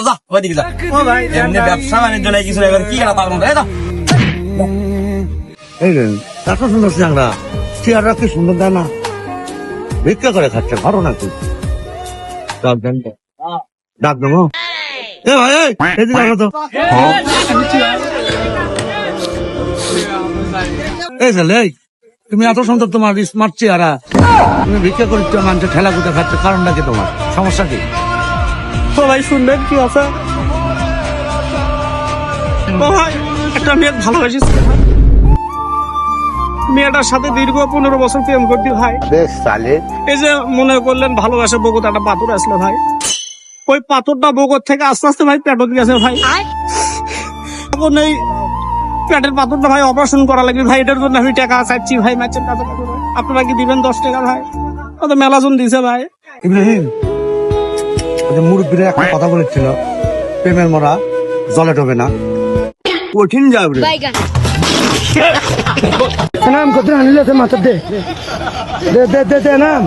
যা ওইদিকে যা। ও ভাই এমনি ব্যবসা বাণিজ্য নাই কিছু নাই, এবার কি গেলা পারবো না, এই যা। এই রে এত সুন্দর চ্যাংরা, চেয়াররা কি সুন্দর দেয় না, ভিক্ষা করে খাচ্ছে, ভালো নাকি? ডাক দেন তো। ডাক দেবো। এ ভাই এই, এদিকে আসো তো। এই ছেলে, এই, তুমি এত সুন্দর, তোমার স্মার্ট চেহারা, তুমি ভিক্ষা করছো, মানুষের ঠেলা কুটে খাচ্ছে, কারণটা কি তোমার, সমস্যা কি? ও ভাই শুনবেন কি আছে? ও ভাই একটা মেয়ে ভালোবাসিস, মেয়েটার সাথে দীর্ঘ 15 বছর প্রেম করতি ভাই। এই যে মনে করলেন ভালোবাসা বগত একটা পাথর আসলো ভাই, ওই পাথরটা বগত থেকে আস্তে আস্তে ভাই পেটত গেছে ভাই। এখন এই পেটের পাথরটা ভাই অপারেশন করা লাগবে ভাই, এটার জন্য আমি টাকা চাচ্ছি ভাই, ম্যাচের কাছে। আপনারা কি দিবেন 10 টাকা ভাই? ও তো মেলাজন দিছে ভাই। ইব্রাহিম, ওই যে মুরব্বীরা একটা কথা বলেছিল, প্রেমের মরা জলে ডোবে না, কঠিন যাবে। নাম কত আনিলে মাথা দে দে দে দে নাম